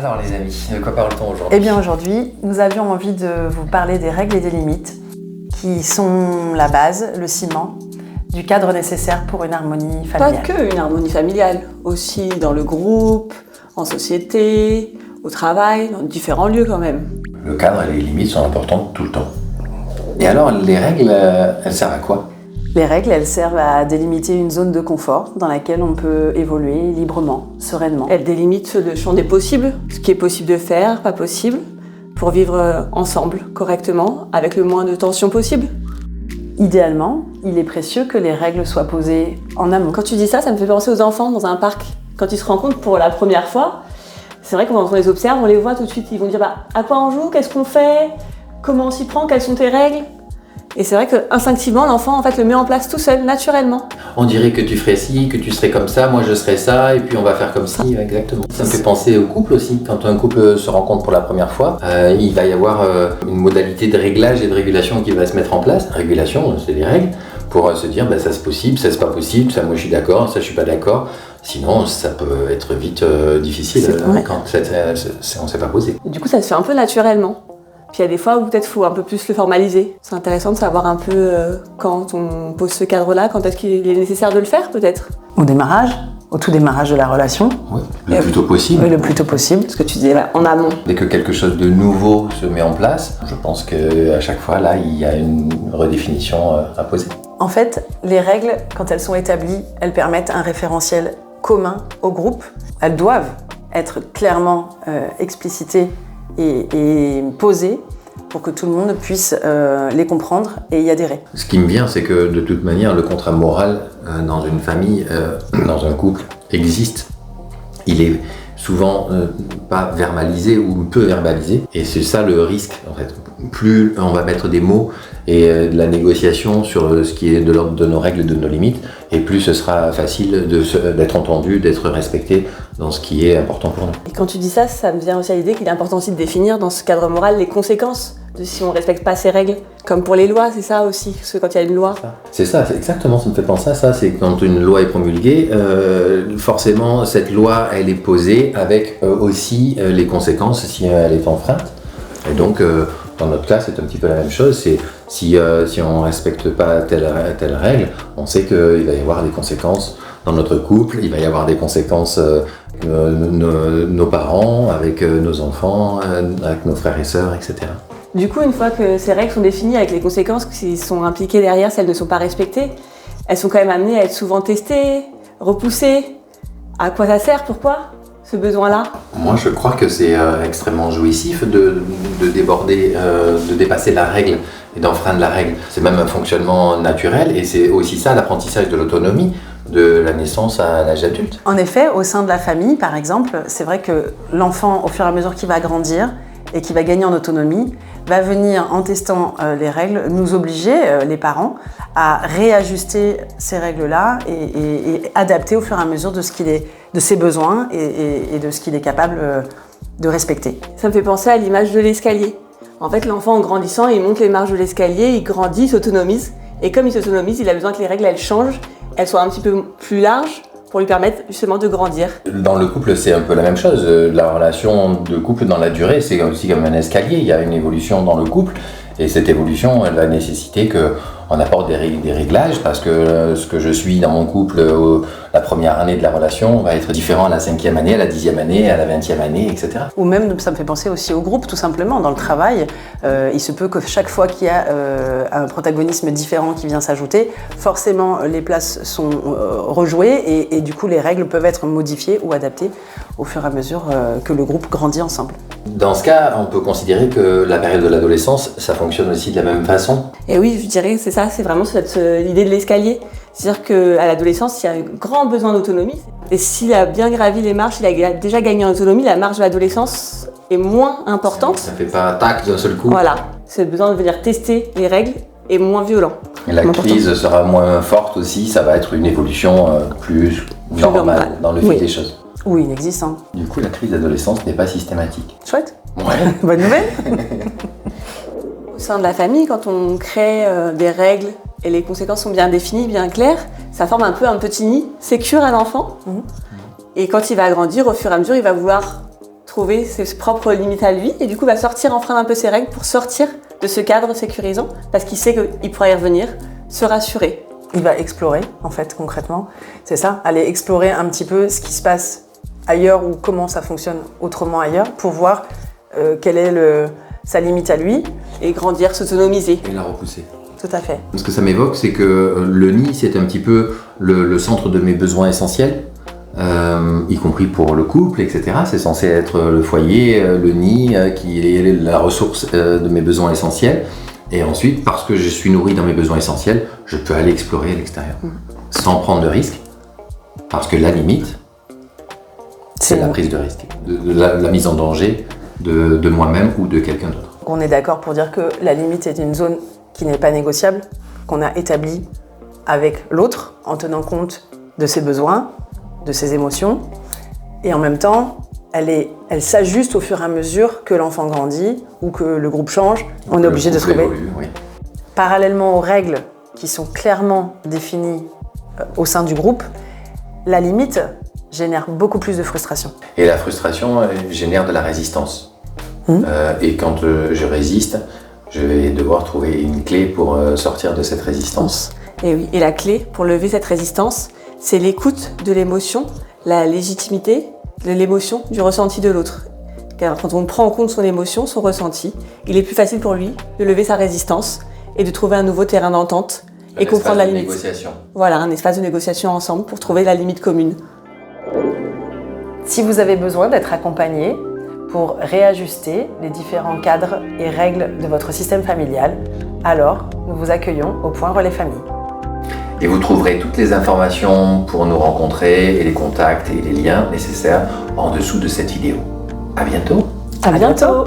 Alors les amis, de quoi parle-t-on aujourd'hui ? Eh bien aujourd'hui, nous avions envie de vous parler des règles et des limites qui sont la base, le ciment du cadre nécessaire pour une harmonie familiale. Pas que une harmonie familiale, aussi dans le groupe, en société, au travail, dans différents lieux quand même. Le cadre et les limites sont importantes tout le temps. Et alors les règles, elles servent à quoi ? Les règles, elles servent à délimiter une zone de confort dans laquelle on peut évoluer librement, sereinement. Elles délimitent le champ des possibles, ce qui est possible de faire, pas possible, pour vivre ensemble, correctement, avec le moins de tension possible. Idéalement, il est précieux que les règles soient posées en amont. Quand tu dis ça, ça me fait penser aux enfants dans un parc. Quand ils se rencontrent pour la première fois, c'est vrai que quand on les observe, on les voit tout de suite, ils vont dire à quoi on joue, qu'est-ce qu'on fait, comment on s'y prend, quelles sont tes règles. Et c'est vrai qu'instinctivement, l'enfant en fait, le met en place tout seul, naturellement. On dirait que tu ferais ci, que tu serais comme ça, moi je serais ça, et puis on va faire comme ci, exactement. Ça me fait penser au couple aussi. Quand un couple se rencontre pour la première fois, il va y avoir une modalité de réglage et de régulation qui va se mettre en place. Régulation, c'est des règles, pour se dire ça c'est possible, ça c'est pas possible, ça moi je suis d'accord, ça je suis pas d'accord. Sinon, ça peut être vite difficile quand on s'est pas posé. Du coup, ça se fait un peu naturellement. Puis il y a des fois où peut-être il faut un peu plus le formaliser. C'est intéressant de savoir un peu quand on pose ce cadre-là, quand est-ce qu'il est nécessaire de le faire peut-être. Au démarrage, au tout démarrage de la relation. Oui, le plus tôt possible. Oui, le plus tôt possible. Ce que tu disais en amont. Dès que quelque chose de nouveau se met en place, je pense qu'à chaque fois, là, il y a une redéfinition à poser. En fait, les règles, quand elles sont établies, elles permettent un référentiel commun au groupe. Elles doivent être clairement explicitées et posées pour que tout le monde puisse les comprendre et y adhérer. Ce qui me vient, c'est que de toute manière, le contrat moral dans une famille, dans un couple, existe. Il est souvent pas verbalisé ou peu verbalisé, et c'est ça le risque en fait. Plus on va mettre des mots et de la négociation sur ce qui est de l'ordre de nos règles et de nos limites, et plus ce sera facile d'être entendu, d'être respecté dans ce qui est important pour nous. Et quand tu dis ça, ça me vient aussi à l'idée qu'il est important aussi de définir dans ce cadre moral les conséquences de si on ne respecte pas ces règles. Comme pour les lois, c'est ça aussi, parce que quand il y a une loi... C'est ça, c'est exactement, ça me fait penser à ça, c'est quand une loi est promulguée, forcément cette loi elle est posée avec aussi les conséquences si elle est enfreinte. Et donc dans notre cas c'est un petit peu la même chose, c'est si on ne respecte pas telle règle, on sait qu'il va y avoir des conséquences dans notre couple, il va y avoir des conséquences nos parents, avec nos enfants, avec nos frères et sœurs, etc. Du coup, une fois que ces règles sont définies avec les conséquences qui sont impliquées derrière, si elles ne sont pas respectées, elles sont quand même amenées à être souvent testées, repoussées. À quoi ça sert ? Pourquoi ce besoin-là ? Moi, je crois que c'est extrêmement jouissif de déborder, de dépasser la règle et d'enfreindre la règle. C'est même un fonctionnement naturel et c'est aussi ça l'apprentissage de l'autonomie de la naissance à l'âge adulte. En effet, au sein de la famille, par exemple, c'est vrai que l'enfant, au fur et à mesure qu'il va grandir et qu'il va gagner en autonomie, va venir, en testant les règles, nous obliger, les parents, à réajuster ces règles-là et adapter au fur et à mesure de ses besoins et de ce qu'il est capable de respecter. Ça me fait penser à l'image de l'escalier. En fait, l'enfant, en grandissant, il monte les marches de l'escalier, il grandit, il s'autonomise. Et comme il s'autonomise, il a besoin que les règles, elles changent, elles soient un petit peu plus larges, pour lui permettre justement de grandir. Dans le couple, c'est un peu la même chose. La relation de couple dans la durée, c'est aussi comme un escalier. Il y a une évolution dans le couple et cette évolution, elle va nécessiter qu'on apporte des réglages parce que ce que je suis dans mon couple la première année de la relation va être différent à la 5e année, à la 10e année, à la 20e année, etc. Ou même, ça me fait penser aussi au groupe, tout simplement. Dans le travail, il se peut que chaque fois qu'il y a un protagonisme différent qui vient s'ajouter, forcément les places sont rejouées et du coup les règles peuvent être modifiées ou adaptées au fur et à mesure que le groupe grandit ensemble. Dans ce cas, on peut considérer que la période de l'adolescence, ça fonctionne aussi de la même façon. Et oui, je dirais que c'est ça, c'est vraiment l'idée de l'escalier. C'est-à-dire qu'à l'adolescence, il y a un grand besoin d'autonomie. Et s'il a bien gravi les marches, il a déjà gagné en autonomie, la marche de l'adolescence est moins importante. Ça ne fait pas tac d'un seul coup. Voilà, c'est le besoin de venir tester les règles est moins violent. Et la crise sera moins forte aussi, ça va être une évolution plus normale dans le fil des choses. Oui, inexistant. Du coup, la crise d'adolescence n'est pas systématique. Chouette. Ouais. Bonne nouvelle. Au sein de la famille, quand on crée des règles et les conséquences sont bien définies, bien claires, ça forme un peu un petit nid sécure à l'enfant. Et quand il va grandir, au fur et à mesure, il va vouloir trouver ses propres limites à lui et du coup va sortir, enfreindre un peu ses règles pour sortir de ce cadre sécurisant parce qu'il sait qu'il pourra y revenir, se rassurer. Il va explorer, en fait, concrètement. C'est ça, aller explorer un petit peu ce qui se passe ailleurs ou comment ça fonctionne autrement ailleurs pour voir quelle est sa limite à lui. Et grandir, s'autonomiser. Et la repousser. Tout à fait. Ce que ça m'évoque, c'est que le nid, c'est un petit peu le centre de mes besoins essentiels, y compris pour le couple, etc. C'est censé être le foyer, le nid, qui est la ressource de mes besoins essentiels. Et ensuite, parce que je suis nourri dans mes besoins essentiels, je peux aller explorer à l'extérieur, sans prendre de risques. Parce que la limite, c'est la prise de risque, la mise en danger de moi-même ou de quelqu'un d'autre. On est d'accord pour dire que la limite est une zone qui n'est pas négociable, qu'on a établie avec l'autre en tenant compte de ses besoins, de ses émotions. Et en même temps, elle s'ajuste au fur et à mesure que l'enfant grandit ou que le groupe change. On est obligé de trouver. Évolue, oui. Parallèlement aux règles qui sont clairement définies au sein du groupe, la limite génère beaucoup plus de frustration. Et la frustration génère de la résistance. Et quand je résiste, je vais devoir trouver une clé pour sortir de cette résistance. Et oui, et la clé pour lever cette résistance, c'est l'écoute de l'émotion, la légitimité de l'émotion, du ressenti de l'autre. Car quand on prend en compte son émotion, son ressenti, il est plus facile pour lui de lever sa résistance et de trouver un nouveau terrain d'entente et comprendre la limite. Négociation. Voilà, un espace de négociation ensemble pour trouver la limite commune. Si vous avez besoin d'être accompagné pour réajuster les différents cadres et règles de votre système familial, alors nous vous accueillons au Point Relais Famille. Et vous trouverez toutes les informations pour nous rencontrer et les contacts et les liens nécessaires en dessous de cette vidéo. À bientôt. À bientôt.